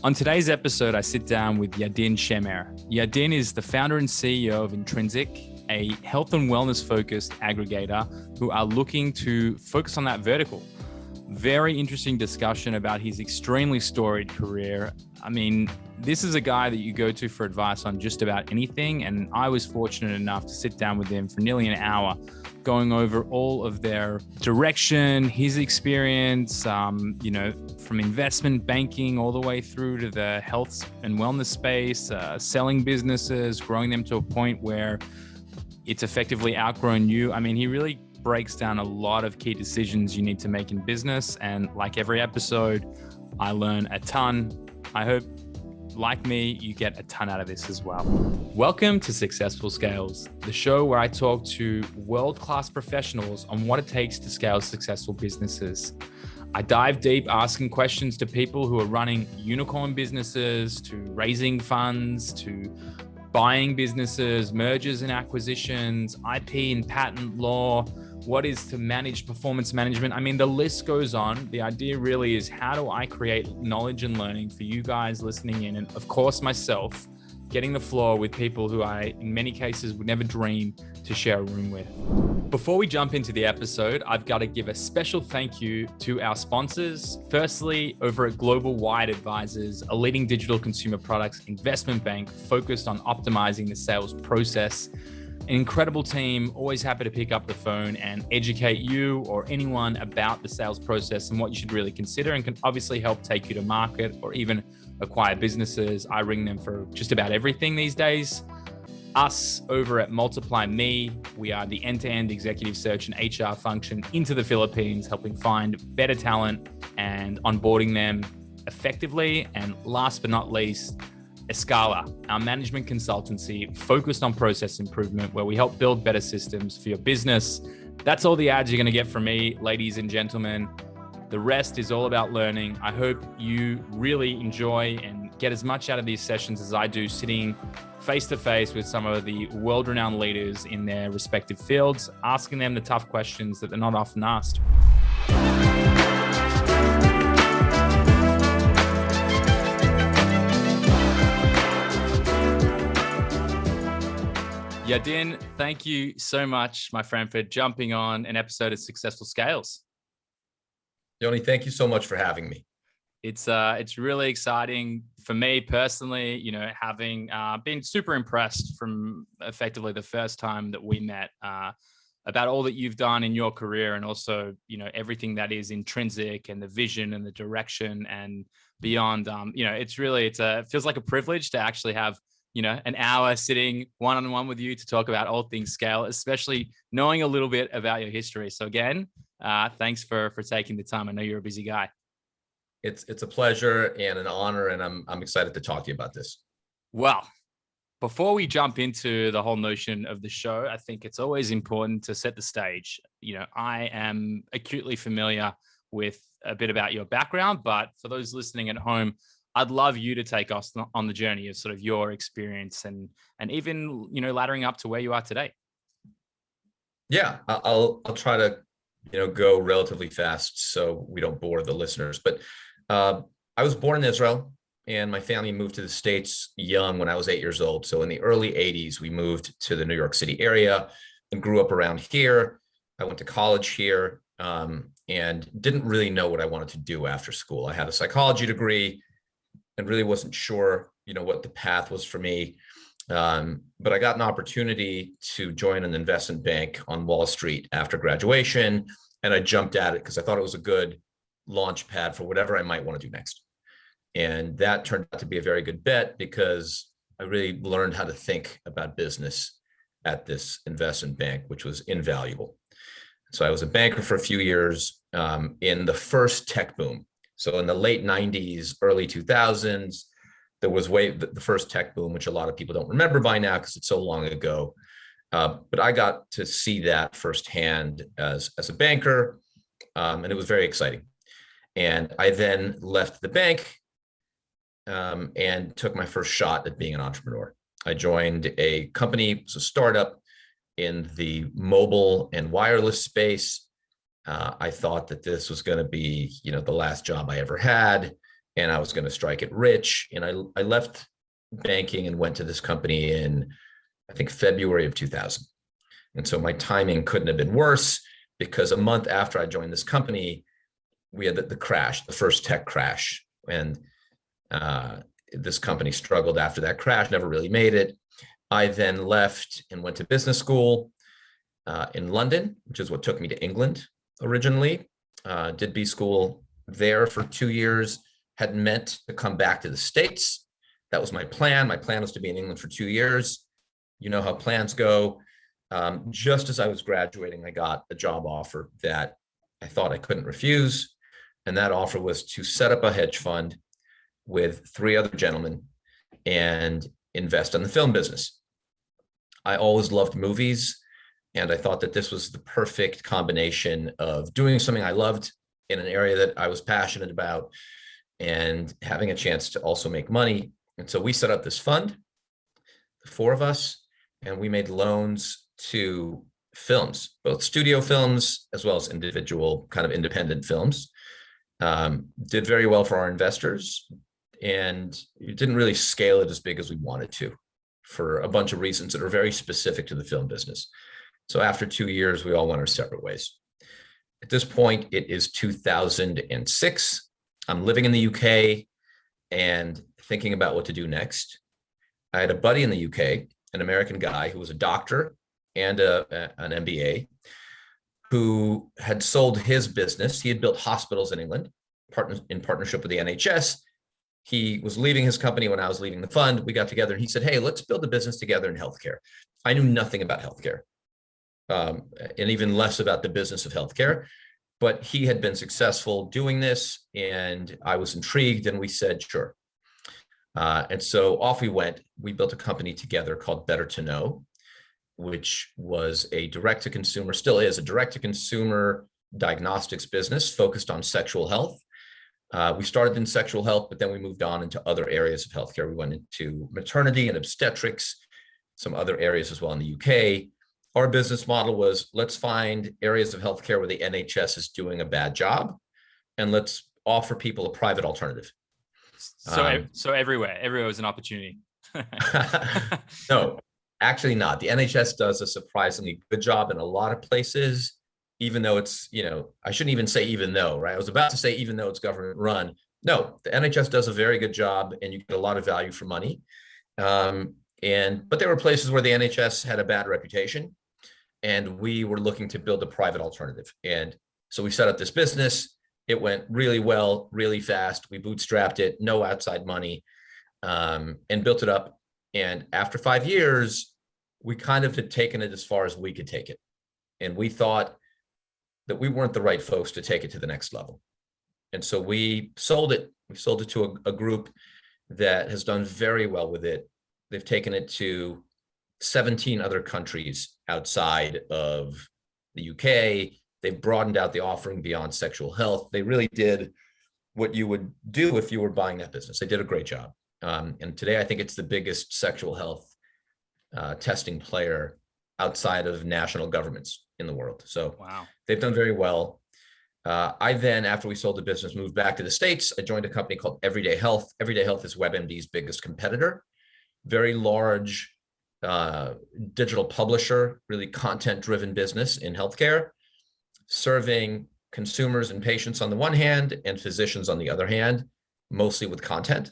On today's episode, I sit down with Yadin Shemmer. Yadin is the founder and CEO of Intrinsic, a health and wellness focused aggregator who are looking to focus on that vertical. Very interesting discussion about his extremely storied career. I mean, this is a guy that you go to for advice on just about anything. And I was fortunate enough to sit down with him for nearly an hour, going over all of their direction, his experience, from investment banking all the way through to the health and wellness space, selling businesses, growing them to a point where it's effectively outgrown you. I mean, he really breaks down a lot of key decisions you need to make in business. And like every episode, I learn a ton. I hope, like me, you get a ton out of this as well. Welcome to Successful Scales, the show where I talk to world-class professionals on what it takes to scale successful businesses. I dive deep asking questions to people who are running unicorn businesses, to raising funds, to buying businesses, mergers and acquisitions, IP and patent law, what is to manage performance management. I mean, the list goes on. The idea really is, how do I create knowledge and learning for you guys listening in? And of course, myself, getting the floor with people who I, in many cases, would never dream to share a room with. Before we jump into the episode, I've got to give a special thank you to our sponsors. Firstly, over at Global Wide Advisors, a leading digital consumer products investment bank focused on optimizing the sales process. An incredible team, always happy to pick up the phone and educate you or anyone about the sales process and what you should really consider, and can obviously help take you to market or even acquire businesses. I ring them for just about everything these days. Us over at Multiply Me, we are the end-to-end executive search and HR function into the Philippines, helping find better talent and onboarding them effectively. And last but not least, Escala, our management consultancy focused on process improvement, where we help build better systems for your business. That's all the ads you're going to get from me, ladies and gentlemen. The rest is all about learning. I hope you really enjoy and get as much out of these sessions as I do, sitting face to face with some of the world-renowned leaders in their respective fields, asking them the tough questions that they're not often asked. Yadin, thank you so much, my friend, for jumping on an episode of Successful Scales. Yoni, thank you so much for having me. It's really exciting for me personally, having been super impressed from effectively the first time that we met about all that you've done in your career, and also, everything that is Intrinsic and the vision and the direction and beyond. It feels like a privilege to actually have an hour sitting one-on-one with you to talk about all things scale, especially knowing a little bit about your history. So again, thanks for taking the time. I know you're a busy guy. It's a pleasure and an honor, and I'm excited to talk to you about this. Well, before we jump into the whole notion of the show, I think it's always important to set the stage. I am acutely familiar with a bit about your background, but for those listening at home, I'd love you to take us on the journey of sort of your experience and even, laddering up to where you are today. Yeah, I'll try to, go relatively fast so we don't bore the listeners. But I was born in Israel, and my family moved to the States young when I was 8 years old. So in the early 80s, we moved to the New York City area and grew up around here. I went to college here and didn't really know what I wanted to do after school. I had a psychology degree and really wasn't sure, what the path was for me. But I got an opportunity to join an investment bank on Wall Street after graduation, and I jumped at it because I thought it was a good launch pad for whatever I might want to do next. And that turned out to be a very good bet, because I really learned how to think about business at this investment bank, which was invaluable. So I was a banker for a few years in the first tech boom. So in the late 90s, early 2000s, there was the first tech boom, which a lot of people don't remember by now because it's so long ago. But I got to see that firsthand as a banker, and it was very exciting. And I then left the bank and took my first shot at being an entrepreneur. I joined a company, it was a startup in the mobile and wireless space. I thought that this was going to be, the last job I ever had. and I was going to strike it rich. And I left banking and went to this company in, I think, February of 2000. And so my timing couldn't have been worse, because a month after I joined this company, we had the crash, the first tech crash. And this company struggled after that crash, never really made it. I then left and went to business school in London, which is what took me to England originally. Did B school there for 2 years, had meant to come back to the States. That was my plan. My plan was to be in England for 2 years. You know how plans go. Just as I was graduating, I got a job offer that I thought I couldn't refuse. And that offer was to set up a hedge fund with 3 other gentlemen and invest in the film business. I always loved movies, and I thought that this was the perfect combination of doing something I loved in an area that I was passionate about and having a chance to also make money. And so we set up this fund, the 4 of us, and we made loans to films, both studio films as well as individual kind of independent films. Did very well for our investors, and it didn't really scale it as big as we wanted to, for a bunch of reasons that are very specific to the film business. So after 2 years, we all went our separate ways. At this point, it is 2006. I'm living in the UK and thinking about what to do next. I had a buddy in the UK, an American guy who was a doctor and an MBA, who had sold his business. He had built hospitals in England in partnership with the NHS. He was leaving his company when I was leaving the fund. We got together and he said, hey, let's build a business together in healthcare. I knew nothing about healthcare, and even less about the business of healthcare, but he had been successful doing this, and I was intrigued, and we said, sure. And so off we went. We built a company together called Better to Know, which was a direct-to-consumer, still is a direct-to-consumer diagnostics business focused on sexual health. We started in sexual health, but then we moved on into other areas of healthcare. We went into maternity and obstetrics, some other areas as well in the UK. Our business model was, let's find areas of healthcare where the NHS is doing a bad job, and let's offer people a private alternative. So everywhere was an opportunity. No, actually not. The NHS does a surprisingly good job in a lot of places, even though it's, I shouldn't even say even though, right? I was about to say even though it's government run. No, the NHS does a very good job, and you get a lot of value for money. But there were places where the NHS had a bad reputation, and we were looking to build a private alternative. And so we set up this business. It went really well, really fast. We bootstrapped it, no outside money, and built it up. And after 5 years, we kind of had taken it as far as we could take it. And we thought that we weren't the right folks to take it to the next level. And so we sold it. We sold it to a group that has done very well with it. They've taken it to 17 other countries outside of the UK. They've broadened out the offering beyond sexual health. They really did what you would do if you were buying that business. They did a great job. And today, I think it's the biggest sexual health testing player outside of national governments in the world. So wow. They've done very well. I then, after we sold the business, moved back to the States. I joined a company called Everyday Health. Everyday Health is WebMD's biggest competitor. Very large digital publisher, really content-driven business in healthcare, serving consumers and patients on the one hand and physicians on the other hand, mostly with content,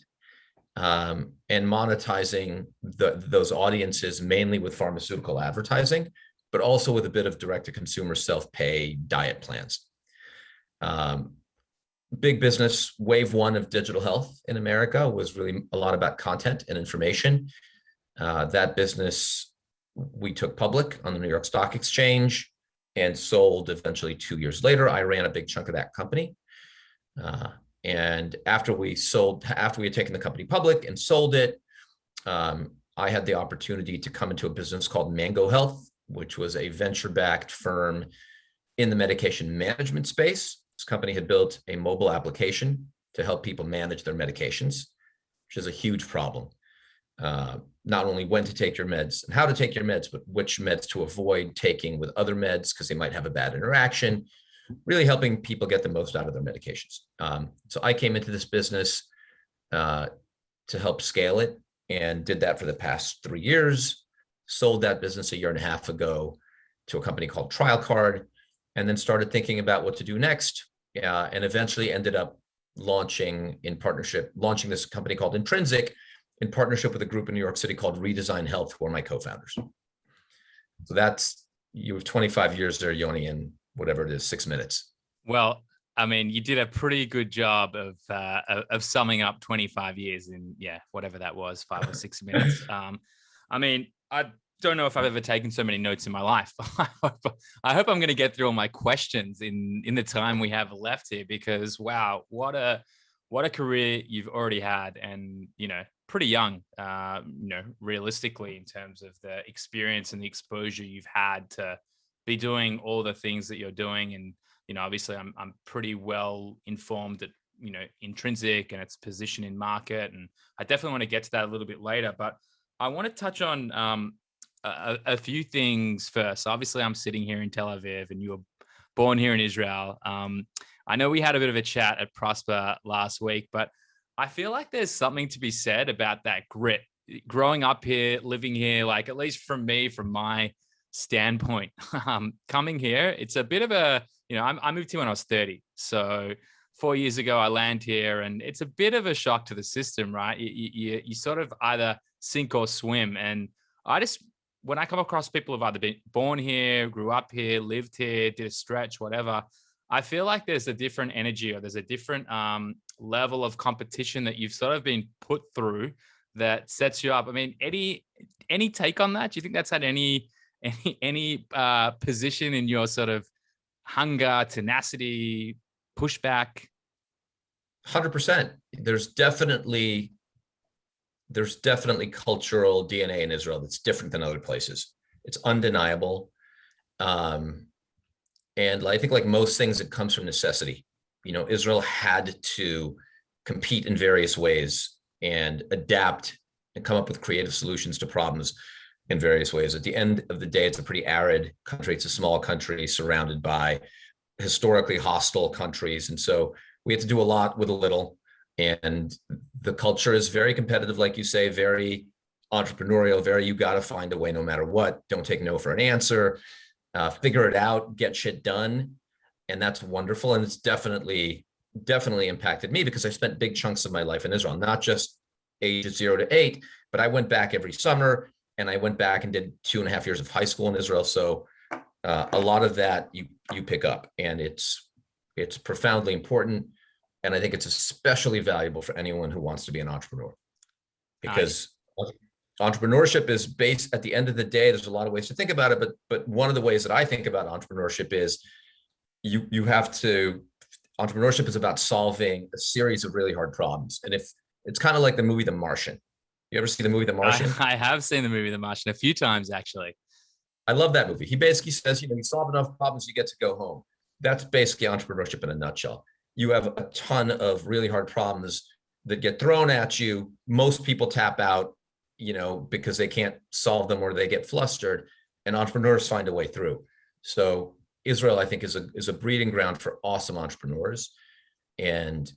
and monetizing those audiences mainly with pharmaceutical advertising, but also with a bit of direct-to-consumer self-pay diet plans. Big business. Wave one of digital health in America was really a lot about content and information. That business we took public on the New York Stock Exchange and sold eventually 2 years later. I ran a big chunk of that company. And after we had taken the company public and sold it, I had the opportunity to come into a business called Mango Health, which was a venture-backed firm in the medication management space. This company had built a mobile application to help people manage their medications, which is a huge problem. Not only when to take your meds and how to take your meds, but which meds to avoid taking with other meds because they might have a bad interaction, really helping people get the most out of their medications. So I came into this business uh, to help scale it, and did that for the past 3 years. Sold that business a year and a half ago to a company called Trial Card, and then started thinking about what to do next. And eventually ended up launching this company called Intrinsic in partnership with a group in New York City called Redesign Health, who are my co-founders. So that's, you have 25 years there, Yoni, in whatever it is, 6 minutes. Well, I mean, you did a pretty good job of summing up 25 years in, whatever that was, 5 or 6 minutes. I mean, I don't know if I've ever taken so many notes in my life. I hope I'm going to get through all my questions in the time we have left here, because wow, what a career you've already had, and pretty young, realistically, in terms of the experience and the exposure you've had to be doing all the things that you're doing. And obviously I'm pretty well informed that, Intrinsic and its position in market. And I definitely want to get to that a little bit later, but I want to touch on a few things first. Obviously I'm sitting here in Tel Aviv and you were born here in Israel. I know we had a bit of a chat at Prosper last week, but I feel like there's something to be said about that grit. Growing up here, living here, like, at least from me, from my standpoint, coming here, it's a bit of a, I moved here when I was 30. So 4 years ago, I land here, and it's a bit of a shock to the system, right? You sort of either sink or swim. And when I come across people who've either been born here, grew up here, lived here, did a stretch, whatever, I feel like there's a different energy, or there's a different level of competition that you've sort of been put through that sets you up. I mean, any take on that? Do you think that's had any position in your sort of hunger, tenacity, pushback? 100%. There's definitely cultural DNA in Israel that's different than other places. It's undeniable. And I think, like most things, it comes from necessity. Israel had to compete in various ways and adapt and come up with creative solutions to problems in various ways. At the end of the day, it's a pretty arid country. It's a small country surrounded by historically hostile countries. And so we had to do a lot with a little. And the culture is very competitive, like you say, very entrepreneurial, you got to find a way no matter what. Don't take no for an answer. Figure it out, get shit done. And that's wonderful. And it's definitely impacted me, because I spent big chunks of my life in Israel, not just ages 0 to 8, but I went back every summer, and I went back and did 2.5 years of high school in Israel. So a lot of that you pick up, and it's profoundly important. And I think it's especially valuable for anyone who wants to be an entrepreneur, because entrepreneurship is based, at the end of the day, there's a lot of ways to think about it. But one of the ways that I think about entrepreneurship is entrepreneurship is about solving a series of really hard problems. And if it's kind of like the movie The Martian. You ever see the movie The Martian? I have seen the movie The Martian a few times, actually. I love that movie. He basically says, you solve enough problems, you get to go home. That's basically entrepreneurship in a nutshell. You have a ton of really hard problems that get thrown at you. Most people tap out, because they can't solve them, or they get flustered, and entrepreneurs find a way through. So Israel, I think, is a breeding ground for awesome entrepreneurs. And,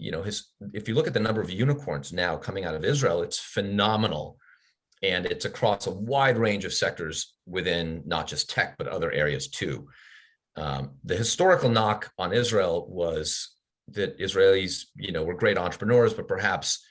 if you look at the number of unicorns now coming out of Israel, it's phenomenal. And it's across a wide range of sectors within not just tech, but other areas too. The historical knock on Israel was that Israelis, were great entrepreneurs, but perhaps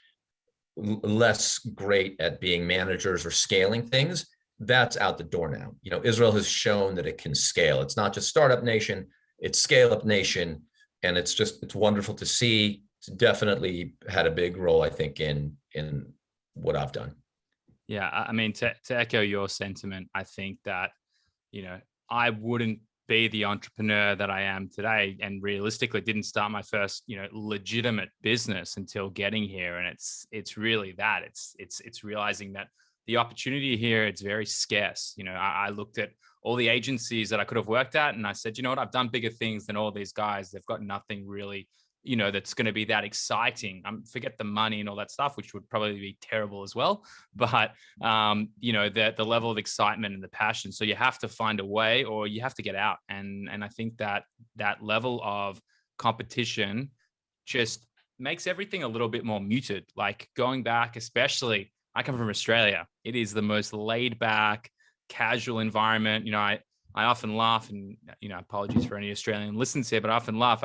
less great at being managers or scaling things. That's out the door now. Israel has shown that it can scale. It's not just startup nation, it's scale up nation. And it's wonderful to see. It's definitely had a big role, I think, in what I've done. Yeah. I mean, to echo your sentiment, I think that, I wouldn't be the entrepreneur that I am today, and realistically didn't start my first, legitimate business until getting here. And it's really that it's realizing that the opportunity here, it's very scarce. I looked at all the agencies that I could have worked at, and I said, you know what, I've done bigger things than all these guys. They've got nothing really, that's going to be that exciting. Forget the money and all that stuff, which would probably be terrible as well. But, the level of excitement and the passion. So you have to find a way, or you have to get out. And I think that level of competition just makes everything a little bit more muted. Like going back, especially, I come from Australia. It is the most laid back, casual environment. I often laugh, and apologies for any Australian listeners here, but I often laugh.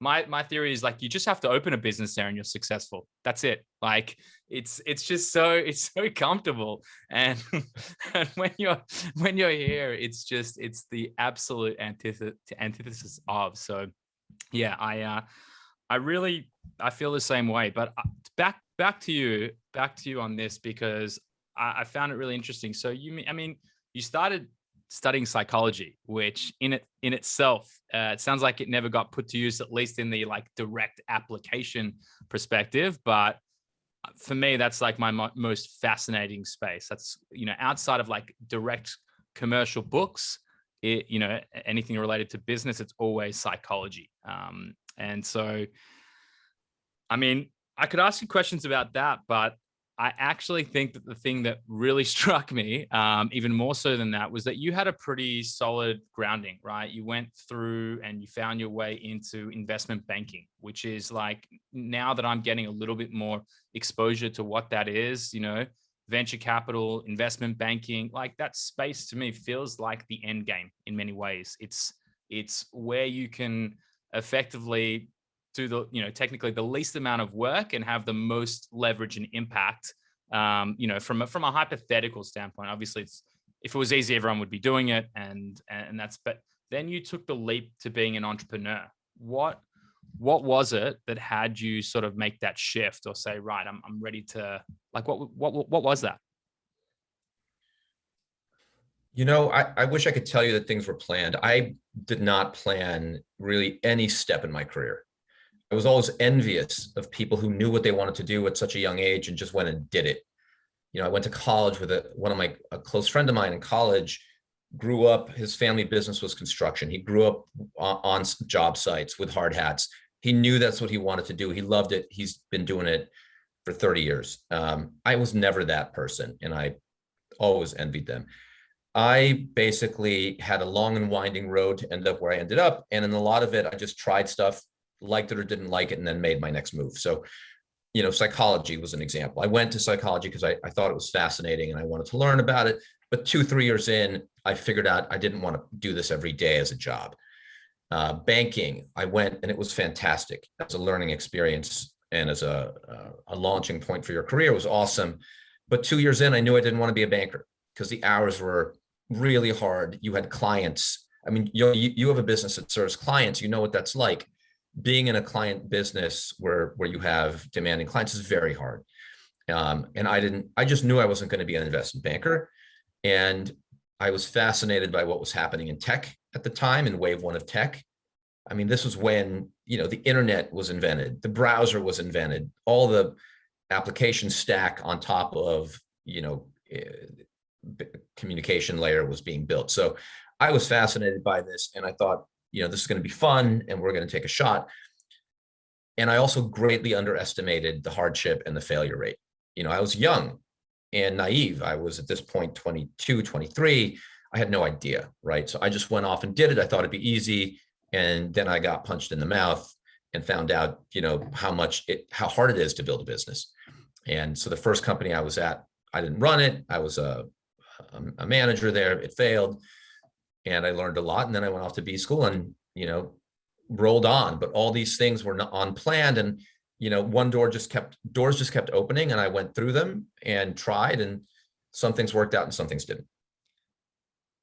My theory is like you just have to open a business there and you're successful. That's it. Like it's so comfortable, and, and when you're here, it's the absolute antithesis of. So yeah, I feel the same way. But back to you on this, because I found it really interesting. So you started studying psychology, which in itself, it sounds like it never got put to use, at least in the like direct application perspective. But for me, that's like my most fascinating space. That's, outside of like direct commercial books, anything related to business, it's always psychology. And so, I could ask you questions about that, but I actually think that the thing that really struck me, even more so than that, was that you had a pretty solid grounding, right? You went through and you found your way into investment banking, which is like, now that I'm getting a little bit more exposure to what that is, venture capital, investment banking, like that space to me feels like the end game in many ways. It's where you can effectively do technically the least amount of work and have the most leverage and impact. From a hypothetical standpoint, obviously, if it was easy, everyone would be doing it, and that's. But then you took the leap to being an entrepreneur. What was it that had you sort of make that shift, or say, right, I'm ready to, like, what was that? I wish I could tell you that things were planned. I did not plan really any step in my career. I was always envious of people who knew what they wanted to do at such a young age and just went and did it. I went to college with a close friend of mine in college, grew up, his family business was construction. He grew up on job sites with hard hats. He knew that's what he wanted to do. He loved it. He's been doing it for 30 years. I was never that person, and I always envied them. I basically had a long and winding road to end up where I ended up. And in a lot of it, I just tried stuff, liked it or didn't like it, and then made my next move. So, psychology was an example. I went to psychology because I thought it was fascinating and I wanted to learn about it. But 2-3 years in, I figured out I didn't want to do this every day as a job. Banking, I went, and it was fantastic as a learning experience and as a launching point for your career. It was awesome. But 2 years in, I knew I didn't want to be a banker because the hours were really hard. You had clients. You have a business that serves clients. You know what that's like. Being in a client business where you have demanding clients is very hard. And I just knew I wasn't going to be an investment banker. And I was fascinated by what was happening in tech at the time, in wave one of tech. This was when, the internet was invented, the browser was invented, all the application stack on top of, communication layer was being built. So I was fascinated by this, and I thought, this is going to be fun and we're going to take a shot. And I also greatly underestimated the hardship and the failure rate. I was young and naive. I was at this point 22, 23. I had no idea, right? So I just went off and did it. I thought it'd be easy. And then I got punched in the mouth and found out, how hard it is to build a business. And so the first company I was at, I didn't run it. I was a manager there. It failed. And I learned a lot. And then I went off to B school and, rolled on. But all these things were not unplanned. And, doors just kept opening, and I went through them and tried, and some things worked out and some things didn't.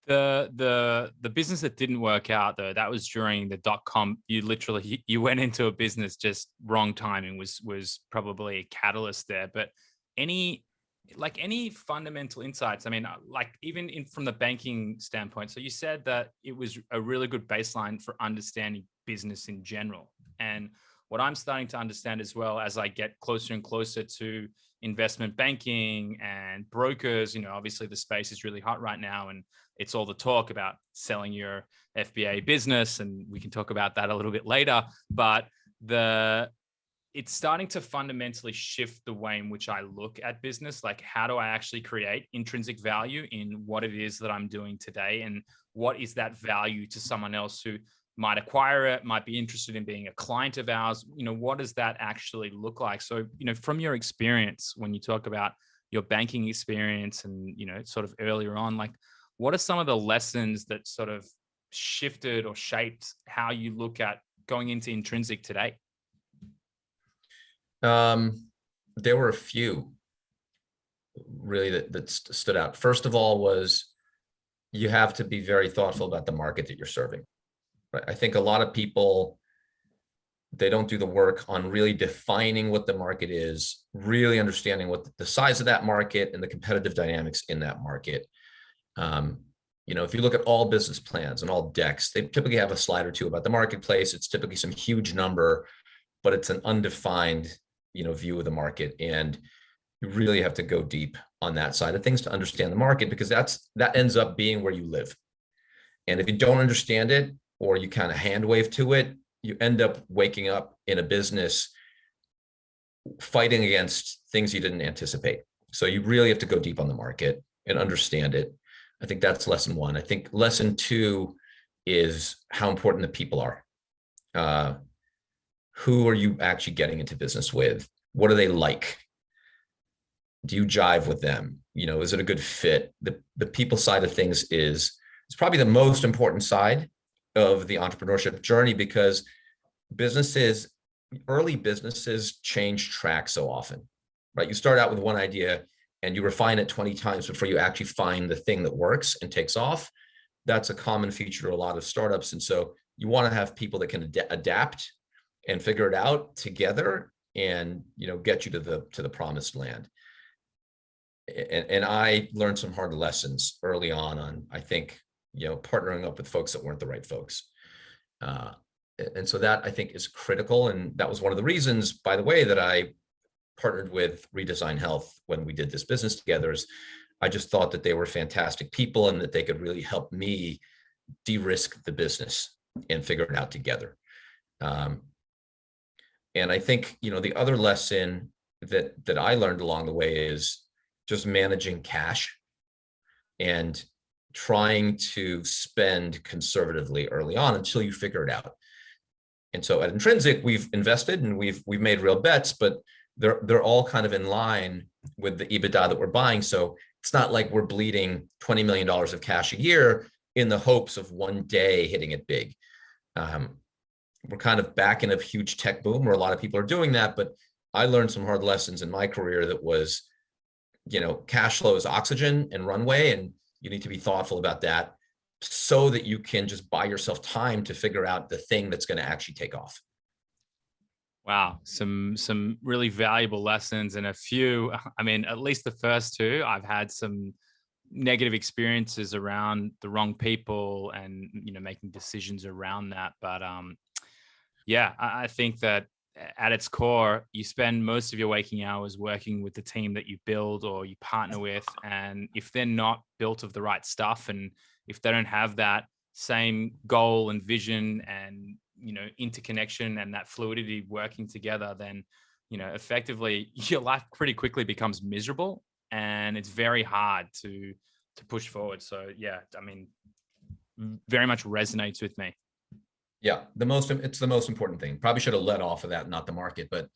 The business that didn't work out, though, that was during the .com. You went into a business, just wrong timing was probably a catalyst there. But any fundamental insights? Even from the banking standpoint. So you said that it was a really good baseline for understanding business in general. And what I'm starting to understand as well, as I get closer and closer to investment banking and brokers, obviously the space is really hot right now, and it's all the talk about selling your FBA business. And we can talk about that a little bit later, but it's starting to fundamentally shift the way in which I look at business. Like, how do I actually create intrinsic value in what it is that I'm doing today? And what is that value to someone else who might acquire it, might be interested in being a client of ours. What does that actually look like? So, from your experience, when you talk about your banking experience and, sort of earlier on, like, what are some of the lessons that sort of shifted or shaped how you look at going into Intrinsic today? There were a few really that stood out. First of all was you have to be very thoughtful about the market that you're serving. Right? I think a lot of people, they don't do the work on really defining what the market is, really understanding what the size of that market and the competitive dynamics in that market. If you look at all business plans and all decks, they typically have a slide or two about the marketplace. It's typically some huge number, but it's an undefined, view of the market. And you really have to go deep on that side of things to understand the market, because that ends up being where you live. And if you don't understand it, or you kind of hand wave to it, you end up waking up in a business fighting against things you didn't anticipate. So you really have to go deep on the market and understand it. I think that's lesson one. I think lesson two is how important the people are. Who are you actually getting into business with? What are they like? Do you jive with them? Is it a good fit? The people side of things it's probably the most important side of the entrepreneurship journey, because early businesses change track so often, right? You start out with one idea and you refine it 20 times before you actually find the thing that works and takes off. That's a common feature of a lot of startups. And so you want to have people that can adapt and figure it out together and, get you to the promised land. And I learned some hard lessons early on, I think, partnering up with folks that weren't the right folks. And so that, I think, is critical. And that was one of the reasons, by the way, that I partnered with Redesign Health when we did this business together. Is I just thought that they were fantastic people and that they could really help me de-risk the business and figure it out together. And I think, the other lesson that I learned along the way is just managing cash and trying to spend conservatively early on until you figure it out. And so at Intrinsic, we've invested and we've made real bets, but they're all kind of in line with the EBITDA that we're buying. So it's not like we're bleeding $20 million of cash a year in the hopes of one day hitting it big. We're kind of back in a huge tech boom where a lot of people are doing that, but I learned some hard lessons in my career that was, cash flow is oxygen and runway, and you need to be thoughtful about that so that you can just buy yourself time to figure out the thing that's going to actually take off. Wow. Some really valuable lessons, and a few, at least the first two, I've had some negative experiences around the wrong people and, making decisions around that. But I think that at its core, you spend most of your waking hours working with the team that you build or you partner with. And if they're not built of the right stuff, and if they don't have that same goal and vision and, interconnection and that fluidity working together, then, effectively your life pretty quickly becomes miserable and it's very hard to push forward. So very much resonates with me. Yeah, it's the most important thing. Probably should have led off of that, not the market, but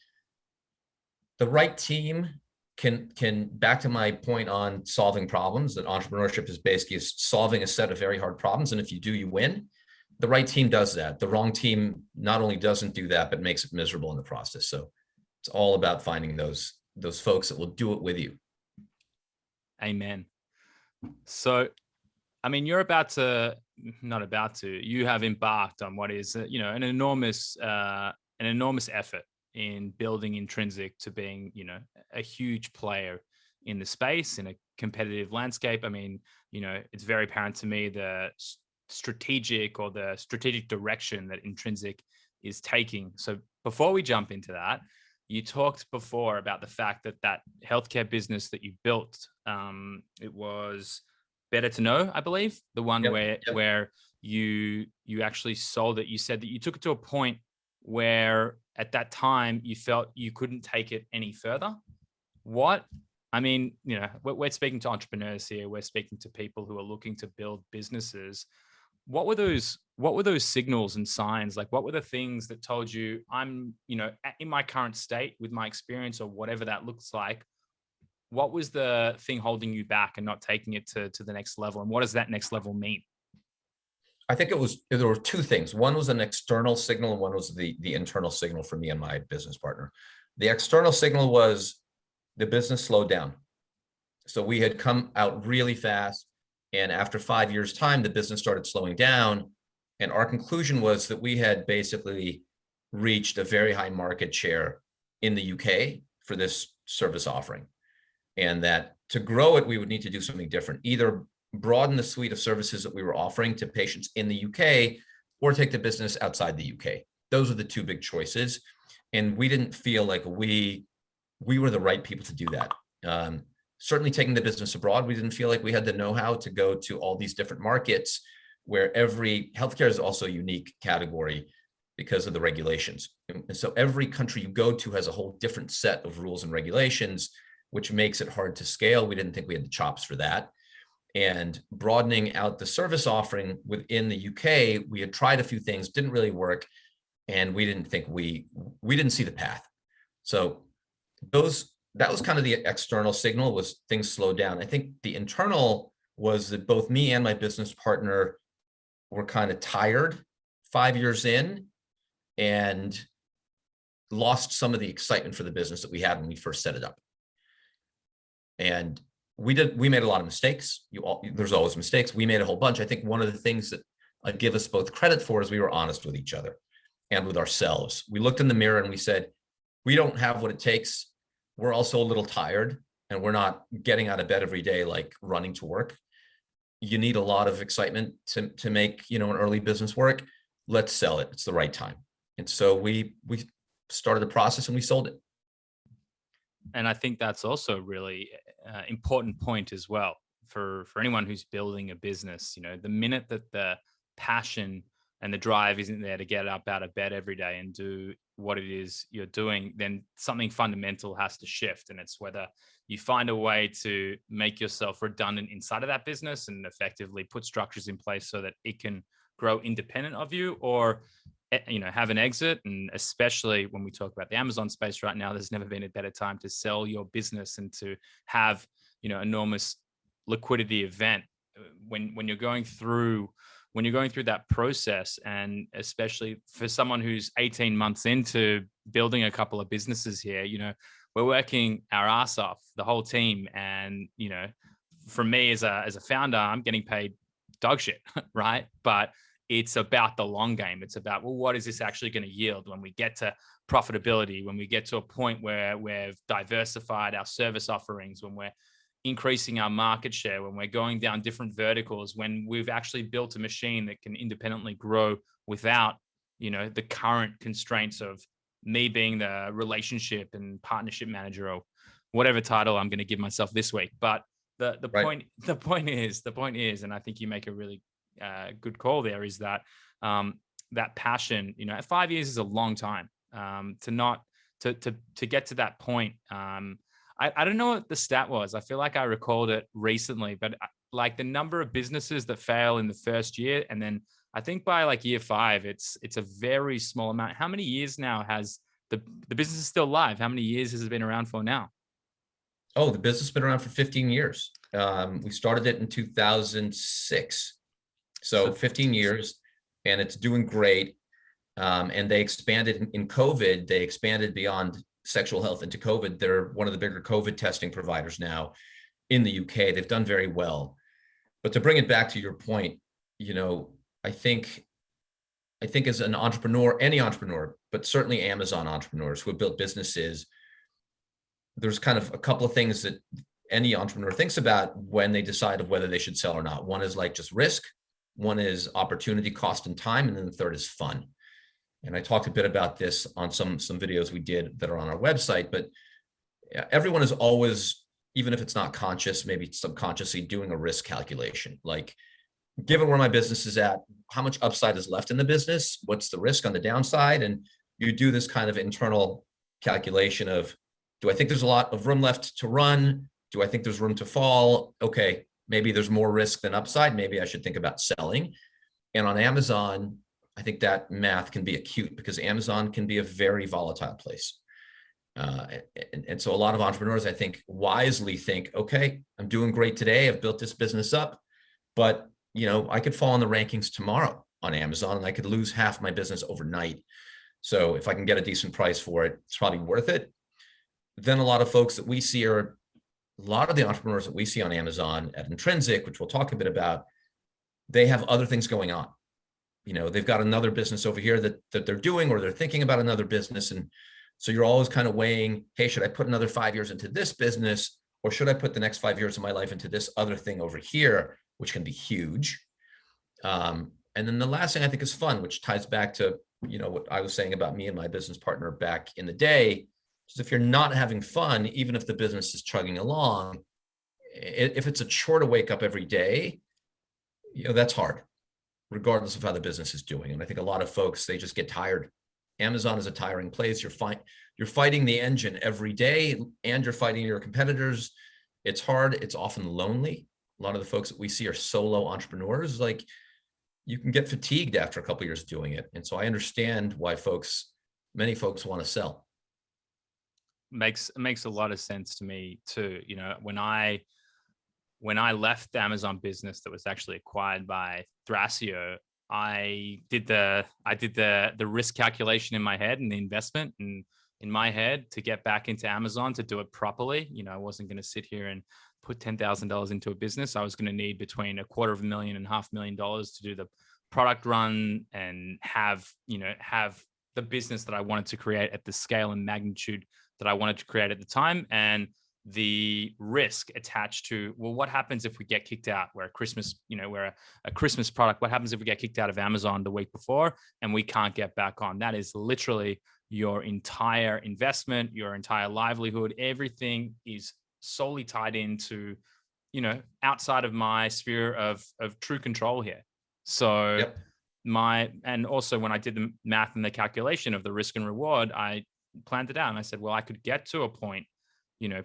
the right team can back to my point on solving problems, that entrepreneurship is basically solving a set of very hard problems. And if you do, you win. The right team does that. The wrong team not only doesn't do that, but makes it miserable in the process. So it's all about finding those folks that will do it with you. Amen. So, you have embarked on what is, an enormous effort in building Intrinsic to being, a huge player in the space, in a competitive landscape. It's very apparent to me the strategic direction that Intrinsic is taking. So before we jump into that, you talked before about the fact that healthcare business that you built, it was Better to Know, I believe, the one where you actually sold it. You said that you took it to a point where at that time you felt you couldn't take it any further. We're speaking to entrepreneurs here. We're speaking to people who are looking to build businesses. what were those signals and signs? Like, what were the things that told you I'm, in my current state with my experience or whatever that looks like? What was the thing holding you back and not taking it to the next level? And what does that next level mean? I think there were two things. One was an external signal and one was the internal signal for me and my business partner. The external signal was the business slowed down. So we had come out really fast. And after 5 years' time, the business started slowing down. And our conclusion was that we had basically reached a very high market share in the UK for this service offering. And that to grow it, we would need to do something different, either broaden the suite of services that we were offering to patients in the UK or take the business outside the UK. Those are the two big choices. And we didn't feel like we were the right people to do that. Certainly taking the business abroad, we didn't feel like we had the know-how to go to all these different markets where every healthcare is also a unique category because of the regulations. And so every country you go to has a whole different set of rules and regulations, which makes it hard to scale. We didn't think we had the chops for that. And broadening out the service offering within the UK, we had tried a few things, didn't really work. And we didn't think we didn't see the path. So that was kind of the external signal, was things slowed down. I think the internal was that both me and my business partner were kind of tired 5 years in and lost some of the excitement for the business that we had when we first set it up. And we made a lot of mistakes. There's always mistakes. We made a whole bunch. I think one of the things that I'd give us both credit for is we were honest with each other and with ourselves. We looked in the mirror and we said, we don't have what it takes. We're also a little tired and we're not getting out of bed every day like running to work. You need a lot of excitement to make, an early business work. Let's sell it. It's the right time. And so we started the process and we sold it. And I think that's also a really important point as well for anyone who's building a business. The minute that the passion and the drive isn't there to get up out of bed every day and do what it is you're doing, then something fundamental has to shift. And it's whether you find a way to make yourself redundant inside of that business and effectively put structures in place so that it can grow independent of you, or have an exit. And especially when we talk about the Amazon space right now, there's never been a better time to sell your business and to have enormous liquidity event when you're going through that process. And especially for someone who's 18 months into building a couple of businesses here, we're working our ass off, the whole team. And, for me as a founder, I'm getting paid dog shit, right? But it's about the long game. It's about, well, what is this actually going to yield when we get to profitability, when we get to a point where we've diversified our service offerings, when we're increasing our market share, when we're going down different verticals, when we've actually built a machine that can independently grow without, the current constraints of me being the relationship and partnership manager or whatever title I'm going to give myself this week. But the Right. point is, and I think you make a really good call there, is that that passion, 5 years is a long time to get to that point. I don't know what the stat was. I feel like I recalled it recently, but like the number of businesses that fail in the first year, and then I think by like year 5, it's a very small amount. How many years now has the business is still live? How many years has it been around for now? Oh, the business has been around for 15 years. We started it in 2006. So 15 years, and it's doing great. And they expanded in COVID. They expanded beyond sexual health into COVID. They're one of the bigger COVID testing providers now in the UK. They've done very well. But to bring it back to your point, I think as an entrepreneur, any entrepreneur, but certainly Amazon entrepreneurs who have built businesses, there's kind of a couple of things that any entrepreneur thinks about when they decide of whether they should sell or not. One is like just risk. One is opportunity, cost, and time. And then the third is fun. And I talked a bit about this on some videos we did that are on our website, but everyone is always, even if it's not conscious, maybe subconsciously doing a risk calculation. Like, given where my business is at, how much upside is left in the business? What's the risk on the downside? And you do this kind of internal calculation of, do I think there's a lot of room left to run? Do I think there's room to fall? Okay, maybe there's more risk than upside. Maybe I should think about selling. And on Amazon, I think that math can be acute because Amazon can be a very volatile place. And so a lot of entrepreneurs, I think, wisely think, okay, I'm doing great today. I've built this business up, but I could fall in the rankings tomorrow on Amazon and I could lose half my business overnight. So if I can get a decent price for it, it's probably worth it. Then a lot of folks that we see are a lot of the entrepreneurs that we see on Amazon at Intrinsic, which we'll talk a bit about, they have other things going on. They've got another business over here that they're doing, or they're thinking about another business. And so you're always kind of weighing, hey, should I put another 5 years into this business, or should I put the next 5 years of my life into this other thing over here, which can be huge. And then the last thing I think is fun, which ties back to, what I was saying about me and my business partner back in the day, is if you're not having fun, even if the business is chugging along, if it's a chore to wake up every day, that's hard, regardless of how the business is doing. And I think a lot of folks, they just get tired. Amazon is a tiring place. You're fighting the engine every day, and you're fighting your competitors. It's hard. It's often lonely. A lot of the folks that we see are solo entrepreneurs. Like, you can get fatigued after a couple of years doing it. And so I understand why many folks want to sell. Makes a lot of sense to me too. When I left the Amazon business that was actually acquired by Thrasio, I did the risk calculation in my head and the investment and in my head to get back into Amazon to do it properly. I wasn't going to sit here and put $10,000 into a business. I was going to need between $250,000 and $500,000 to do the product run and have the business that I wanted to create at the scale and magnitude that I wanted to create at the time. And the risk attached to, well, what happens if we get kicked out? We're a Christmas product. What happens if we get kicked out of Amazon the week before and we can't get back on? That is literally your entire investment, your entire livelihood. Everything is solely tied into, outside of my sphere of true control here. So Yep. and also when I did the math and the calculation of the risk and reward, I planned it out and I said, well, I could get to a point,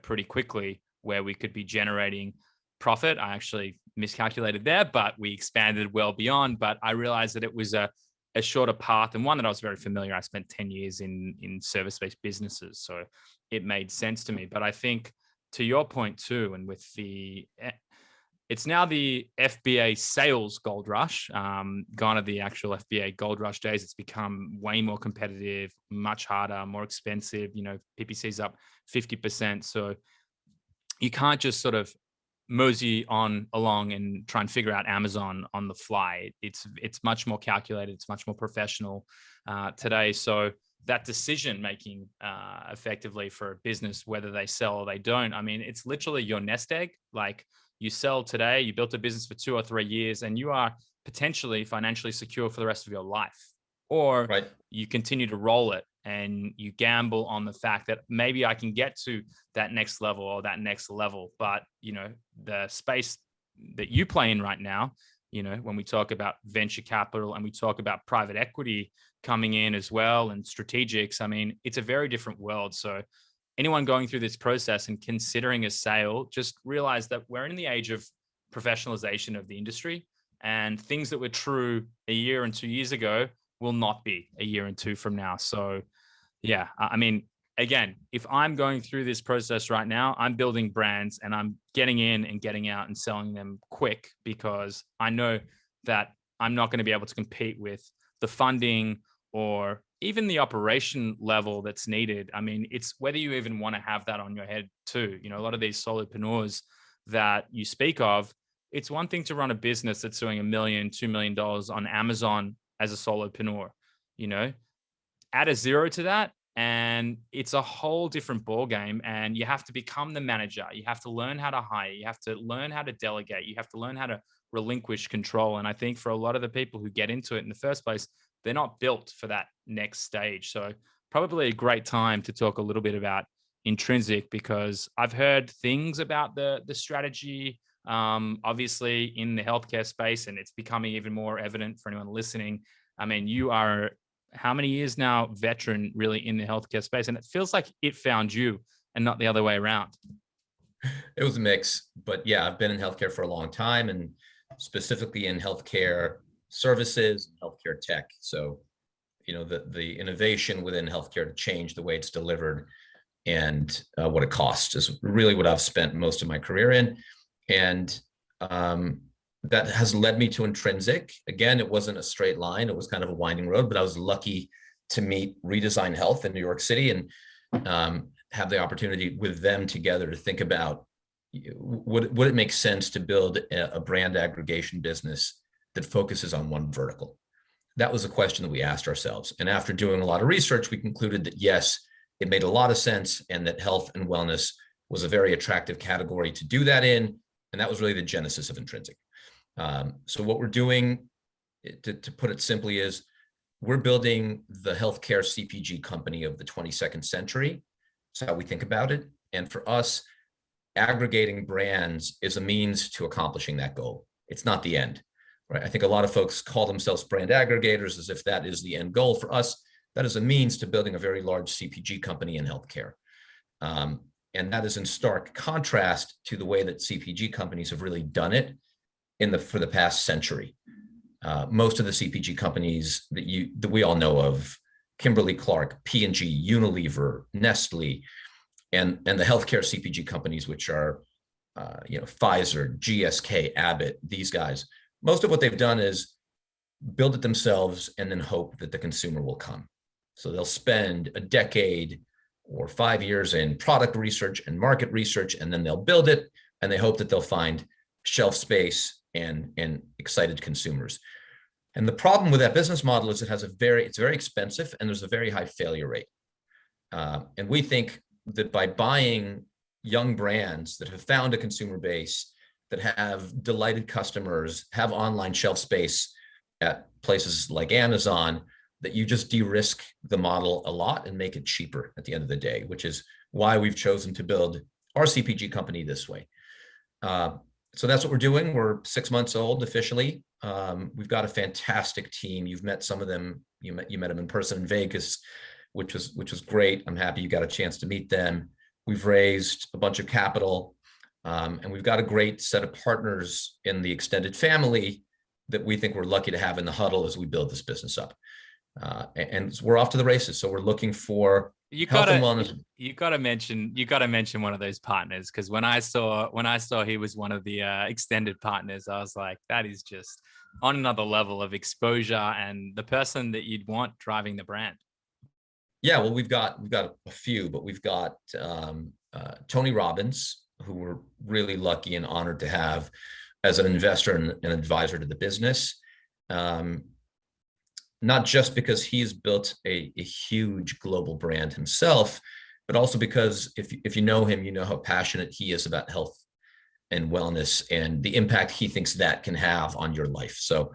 pretty quickly where we could be generating profit. I actually miscalculated there, but we expanded well beyond. But I realized that it was a shorter path and one that I was very familiar. I spent 10 years in service-based businesses, so it made sense to me. But I think to your point too, and with it's now the FBA sales gold rush, gone are the actual FBA gold rush days. It's become way more competitive, much harder, more expensive. PPC's up 50%. So you can't just sort of mosey on along and try and figure out Amazon on the fly. It's much more calculated. It's much more professional today. So that decision making effectively for a business, whether they sell or they don't, I mean, it's literally your nest egg. Like, you sell today, you built a business for 2 or 3 years, and you are potentially financially secure for the rest of your life. Or Right. you continue to roll it and you gamble on the fact that maybe I can get to that next level or that next level. But, the space that you play in right now, when we talk about venture capital and we talk about private equity coming in as well and strategics, I mean, it's a very different world. So anyone going through this process and considering a sale, just realize that we're in the age of professionalization of the industry, and things that were true a year and 2 years ago will not be a year and 2 from now. So yeah, I mean, again, if I'm going through this process right now, I'm building brands and I'm getting in and getting out and selling them quick, because I know that I'm not going to be able to compete with the funding or even the operation level that's needed. I mean, it's whether you even want to have that on your head too. A lot of these solopreneurs that you speak of, it's one thing to run a business that's doing $1 million, $2 million on Amazon as a solopreneur. Add a zero to that, and it's a whole different ball game. And you have to become the manager. You have to learn how to hire. You have to learn how to delegate. You have to learn how to relinquish control. And I think for a lot of the people who get into it in the first place, they're not built for that next stage. So probably a great time to talk a little bit about Intrinsic, because I've heard things about the strategy, obviously in the healthcare space, and it's becoming even more evident for anyone listening. I mean, you are how many years now veteran really in the healthcare space, and it feels like it found you and not the other way around. It was a mix, but yeah, I've been in healthcare for a long time, and specifically in healthcare services, and healthcare tech. So, the innovation within healthcare to change the way it's delivered and what it costs is really what I've spent most of my career in. And that has led me to Intrinsic. Again, it wasn't a straight line. It was kind of a winding road, but I was lucky to meet Redesign Health in New York City and have the opportunity with them together to think about would it make sense to build a brand aggregation business that focuses on one vertical? That was a question that we asked ourselves. And after doing a lot of research, we concluded that yes, it made a lot of sense and that health and wellness was a very attractive category to do that in. And that was really the genesis of Intrinsic. So what we're doing, to put it simply, is we're building the healthcare CPG company of the 22nd century. That's how we think about it. And for us, aggregating brands is a means to accomplishing that goal. It's not the end, right? I think a lot of folks call themselves brand aggregators as if that is the end goal. For us, that is a means to building a very large CPG company in healthcare. And that is in stark contrast to the way that CPG companies have really done it for the past century. Most of the CPG companies that we all know of, Kimberly-Clark, P&G, Unilever, Nestle, and the healthcare CPG companies, which are Pfizer, GSK, Abbott, these guys, most of what they've done is build it themselves and then hope that the consumer will come. So they'll spend a decade or 5 years in product research and market research, and then they'll build it, and they hope that they'll find shelf space and excited consumers. And the problem with that business model is it's very expensive, and there's a very high failure rate. And we think that by buying young brands that have found a consumer base, that have delighted customers, have online shelf space at places like Amazon, that you just de-risk the model a lot and make it cheaper at the end of the day, which is why we've chosen to build our CPG company this way. So that's what we're doing. We're 6 months old officially. We've got a fantastic team. You've met some of them. You met them in person in Vegas, which was great. I'm happy you got a chance to meet them. We've raised a bunch of capital, and we've got a great set of partners in the extended family that we think we're lucky to have in the huddle as we build this business up. And we're off to the races. So we're looking for health and wellness. You gotta mention one of those partners, because when I saw he was one of the extended partners, I was like, that is just on another level of exposure and the person that you'd want driving the brand. Yeah, well, we've got a few, but we've got Tony Robbins, who we're really lucky and honored to have as an investor and an advisor to the business. Not just because he's built a huge global brand himself, but also because if you know him, you know how passionate he is about health and wellness and the impact he thinks that can have on your life. So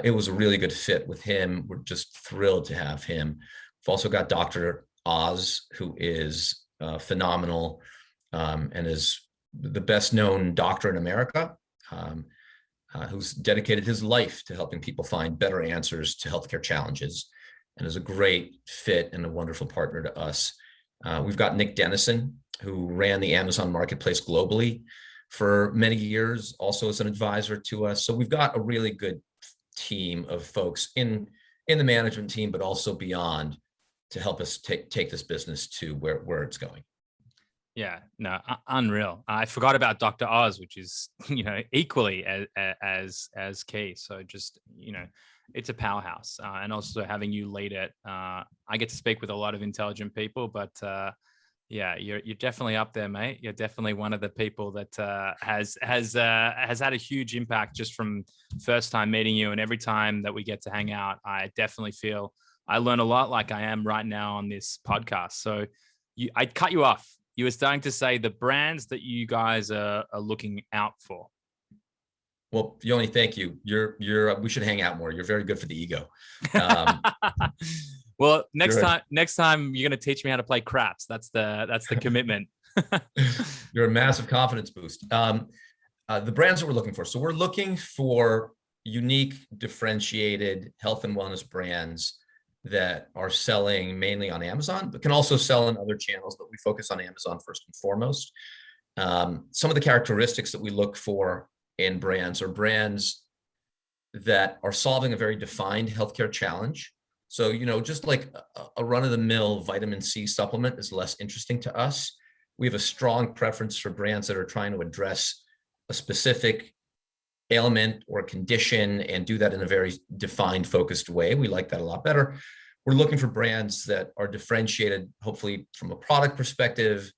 it was a really good fit with him. We're just thrilled to have him. We've also got Dr. Oz, who is phenomenal and is the best known doctor in America. Who's dedicated his life to helping people find better answers to healthcare challenges, and is a great fit and a wonderful partner to us. We've got Nick Dennison, who ran the Amazon marketplace globally for many years, also as an advisor to us. So we've got a really good team of folks in the management team, but also beyond, to help us take this business to where it's going. Yeah, no, unreal. I forgot about Dr. Oz, which is, equally as key. So just, it's a powerhouse. And also having you lead it, I get to speak with a lot of intelligent people, but yeah, you're definitely up there, mate. You're definitely one of the people that has had a huge impact just from first time meeting you. And every time that we get to hang out, I definitely feel I learn a lot, like I am right now on this podcast. So I cut you off. You were starting to say the brands that you guys are looking out for. Well, Yoni, thank you. We should hang out more. You're very good for the ego. Well, next time you're going to teach me how to play craps. That's the commitment. You're a massive confidence boost. The brands that we're looking for. So we're looking for unique, differentiated health and wellness brands that are selling mainly on Amazon, but can also sell in other channels, but we focus on Amazon first and foremost. Some of the characteristics that we look for in brands are brands that are solving a very defined healthcare challenge. So, just like a run-of-the-mill vitamin C supplement is less interesting to us. We have a strong preference for brands that are trying to address a specific ailment or condition and do that in a very defined, focused way. We like that a lot better. We're looking for brands that are differentiated, hopefully from a product perspective,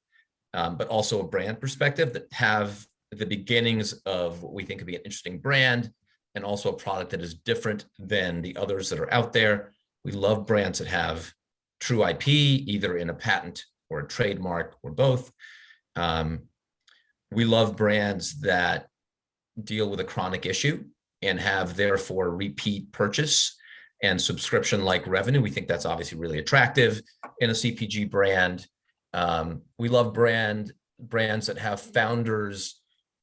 but also a brand perspective, that have the beginnings of what we think could be an interesting brand and also a product that is different than the others that are out there. We love brands that have true IP, either in a patent or a trademark or both. We love brands that deal with a chronic issue and have therefore repeat purchase and subscription-like revenue. We think that's obviously really attractive in a CPG brand. We love brands that have founders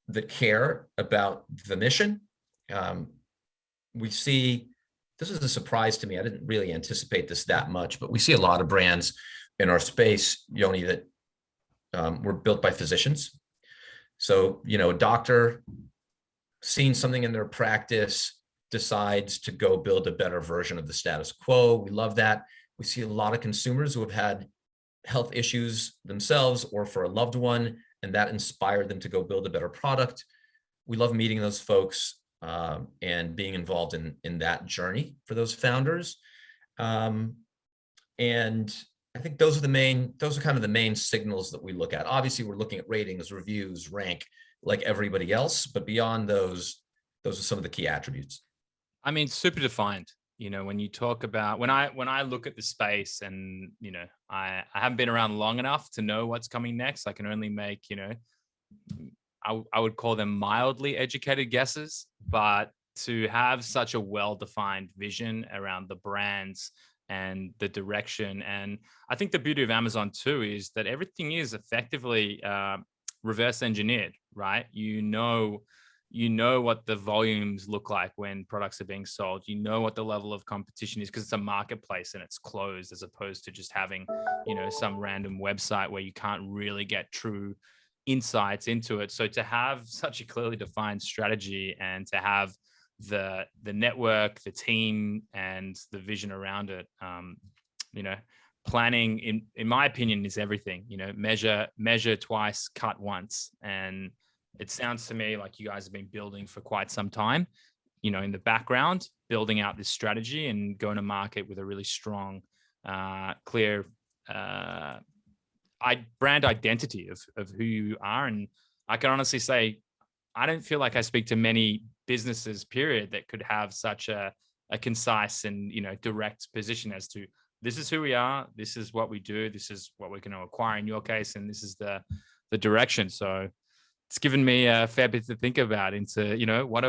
that care about the mission. We see, this is a surprise to me, I didn't really anticipate this that much, but we see a lot of brands in our space, Yoni, that were built by physicians. So, a doctor seeing something in their practice decides to go build a better version of the status quo. We love that. We see a lot of consumers who have had health issues themselves or for a loved one, and that inspired them to go build a better product. We love meeting those folks and being involved in that journey for those founders. And I think those are kind of the main signals that we look at. Obviously, we're looking at ratings, reviews, rank, like everybody else, but beyond those are some of the key attributes. I mean, super defined. When you talk about, when I look at the space, and I haven't been around long enough to know what's coming next. I can only make I would call them mildly educated guesses, but to have such a well-defined vision around the brands and the direction. And I think the beauty of Amazon too is that everything is effectively reverse engineered, right? You know what the volumes look like when products are being sold. You know what the level of competition is, because it's a marketplace and it's closed, as opposed to just having, some random website where you can't really get true insights into it. So to have such a clearly defined strategy and to have the network, the team, and the vision around it, planning, in my opinion, is everything. Measure twice, cut once. And it sounds to me like you guys have been building for quite some time, in the background, building out this strategy and going to market with a really strong, clear brand identity of who you are. And I can honestly say, I don't feel like I speak to many businesses, period, that could have such a concise and, direct position as to, this is who we are, this is what we do, this is what we're going to acquire in your case, and this is the direction. So it's given me a fair bit to think about into, what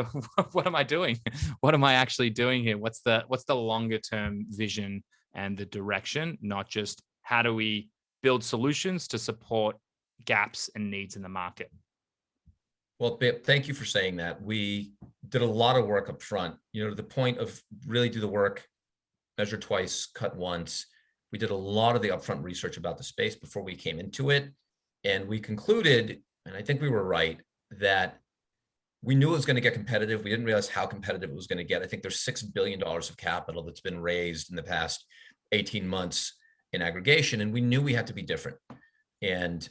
am I doing? What am I actually doing here? What's the longer term vision and the direction, not just how do we build solutions to support gaps and needs in the market? Well, thank you for saying that. We did a lot of work up front, to the point of really do the work, measure twice, cut once. We did a lot of the upfront research about the space before we came into it. And we concluded, and I think we were right, that we knew it was going to get competitive. We didn't realize how competitive it was going to get. I think there's $6 billion of capital that's been raised in the past 18 months in aggregation. And we knew we had to be different. And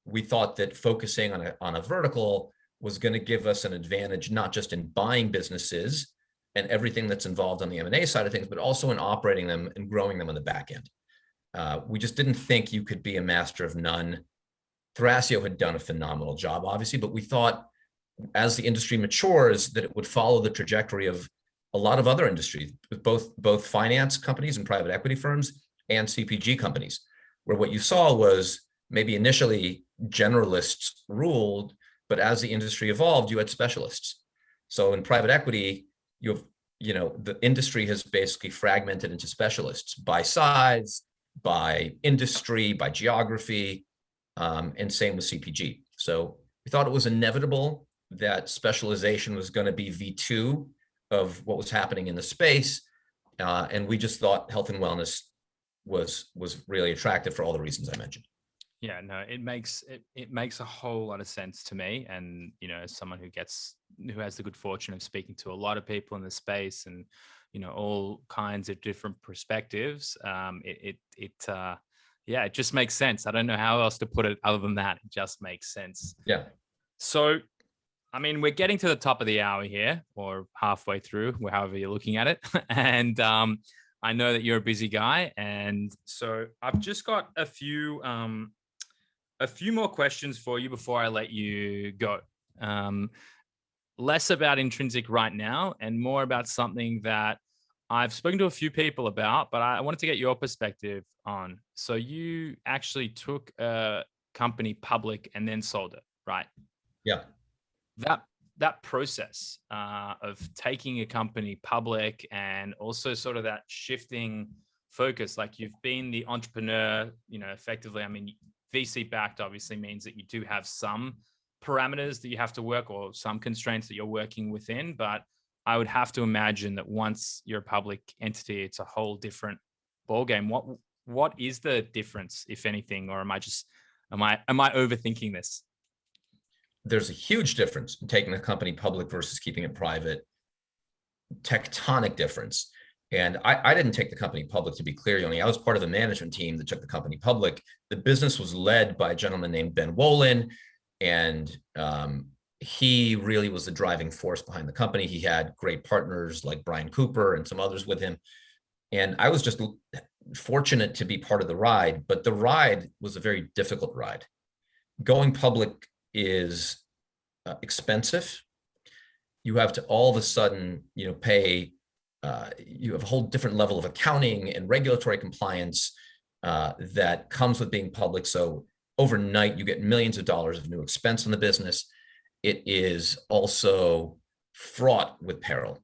we thought that focusing on a vertical was going to give us an advantage, not just in buying businesses and everything that's involved on the M&A side of things, but also in operating them and growing them on the back end. We just didn't think you could be a master of none. Thrasio had done a phenomenal job, obviously, but we thought as the industry matures that it would follow the trajectory of a lot of other industries, with both finance companies and private equity firms and CPG companies, where what you saw was maybe initially generalists ruled, but as the industry evolved, you had specialists. So in private equity, the industry has basically fragmented into specialists by size, by industry, by geography, and same with CPG. So we thought it was inevitable that specialization was going to be V2 of what was happening in the space. And we just thought health and wellness was really attractive for all the reasons I mentioned. Yeah, no, it makes a whole lot of sense to me. And, as someone who gets who has the good fortune of speaking to a lot of people in the space and, all kinds of different perspectives. Yeah, it just makes sense. I don't know how else to put it other than that. It just makes sense. Yeah. So, I mean, we're getting to the top of the hour here, or halfway through, however you're looking at it. And I know that you're a busy guy, and so I've just got a few more questions for you before I let you go. Less about Intrinsic right now, and more about something that I've spoken to a few people about, but I wanted to get your perspective on. So you actually took a company public and then sold it, right? Yeah. That process of taking a company public and also sort of that shifting focus, like you've been the entrepreneur, effectively. I mean, VC backed obviously means that you do have some parameters that you have to work, or some constraints that you're working within. But I would have to imagine that once you're a public entity, it's a whole different ballgame. What is the difference, if anything, or am I overthinking this? There's a huge difference in taking a company public versus keeping it private. Tectonic difference. And I didn't take the company public, to be clear, Yoni. I was part of the management team that took the company public. The business was led by a gentleman named Ben Wolin, and he really was the driving force behind the company. He had great partners like Brian Cooper and some others with him. And I was just fortunate to be part of the ride, but the ride was a very difficult ride. Going public is expensive. You have to all of a sudden, pay. You have a whole different level of accounting and regulatory compliance that comes with being public. So overnight, you get millions of dollars of new expense on the business. It is also fraught with peril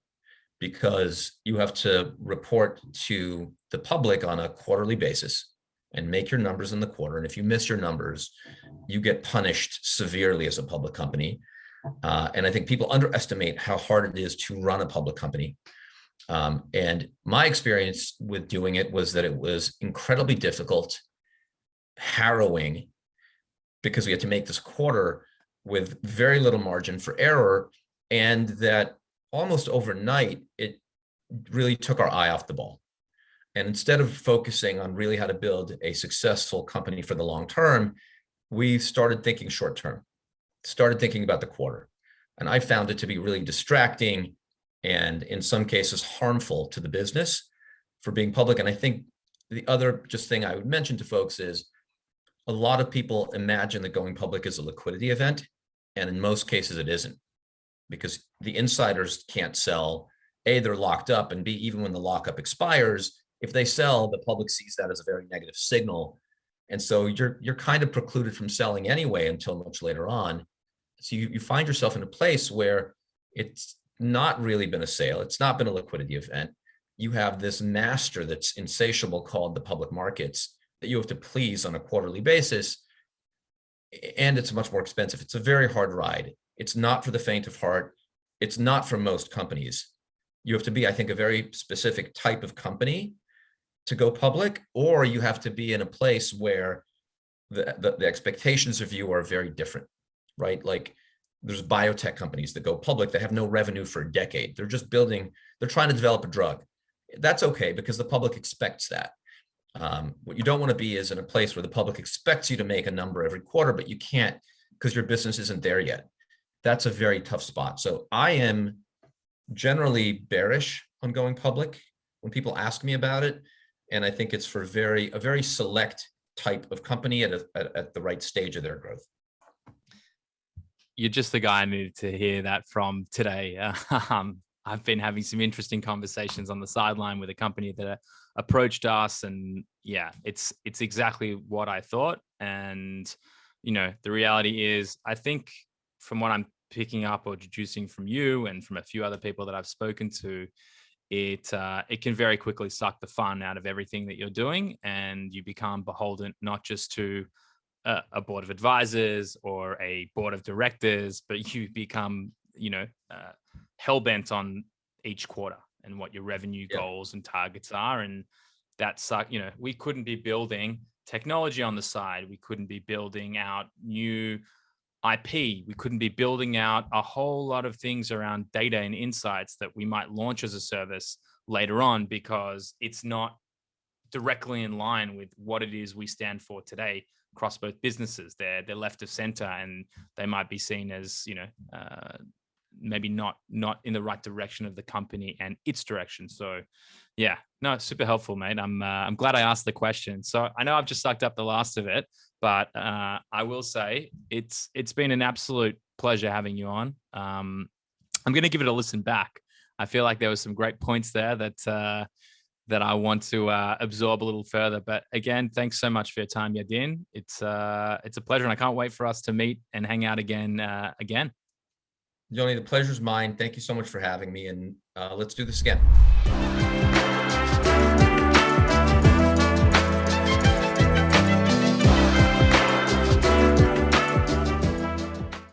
because you have to report to the public on a quarterly basis and make your numbers in the quarter. And if you miss your numbers, you get punished severely as a public company. And I think people underestimate how hard it is to run a public company. And my experience with doing it was that it was incredibly difficult, harrowing, because we had to make this quarter with very little margin for error. And that almost overnight, it really took our eye off the ball. And instead of focusing on really how to build a successful company for the long term, we started thinking short term, started thinking about the quarter. And I found it to be really distracting and in some cases harmful to the business for being public. And I think the other just thing I would mention to folks is a lot of people imagine that going public is a liquidity event. And in most cases it isn't, because the insiders can't sell. A, they're locked up, and B, even when the lockup expires, if they sell, the public sees that as a very negative signal. And so you're kind of precluded from selling anyway until much later on. So you find yourself in a place where it's not really been a sale. It's not been a liquidity event. You have this master that's insatiable called the public markets that you have to please on a quarterly basis. And it's much more expensive. It's a very hard ride. It's not for the faint of heart. It's not for most companies. You have to be, I think, a very specific type of company to go public, or you have to be in a place where the expectations of you are very different, right? Like there's biotech companies that go public that have no revenue for a decade. They're just they're trying to develop a drug. That's okay because the public expects that. What you don't want to be is in a place where the public expects you to make a number every quarter, but you can't because your business isn't there yet. That's a very tough spot. So I am generally bearish on going public when people ask me about it. And I think it's for a very select type of company at the right stage of their growth. You're just the guy I needed to hear that from today. I've been having some interesting conversations on the sideline with a company that approached us, and yeah, it's exactly what I thought. And the reality is, I think from what I'm picking up or deducing from you and from a few other people that I've spoken to, it can very quickly suck the fun out of everything that you're doing, and you become beholden not just to a board of advisors or a board of directors, but you become hell-bent on each quarter and what your revenue goals and targets are. And that's we couldn't be building technology on the side. We couldn't be building out new IP. We couldn't be building out a whole lot of things around data and insights that we might launch as a service later on, because it's not directly in line with what it is we stand for today across both businesses. They're left of center, and they might be seen as, maybe not in the right direction of the company and its direction. So yeah, no, it's super helpful, mate. I'm glad I asked the question. So I know I've just sucked up the last of it, but I will say it's been an absolute pleasure having you on. I'm going to give it a listen back. I feel like there was some great points there that I want to absorb a little further. But again, thanks so much for your time, Yadin. It's a pleasure, and I can't wait for us to meet and hang out again. Yoni, the pleasure's mine. Thank you so much for having me, and let's do this again.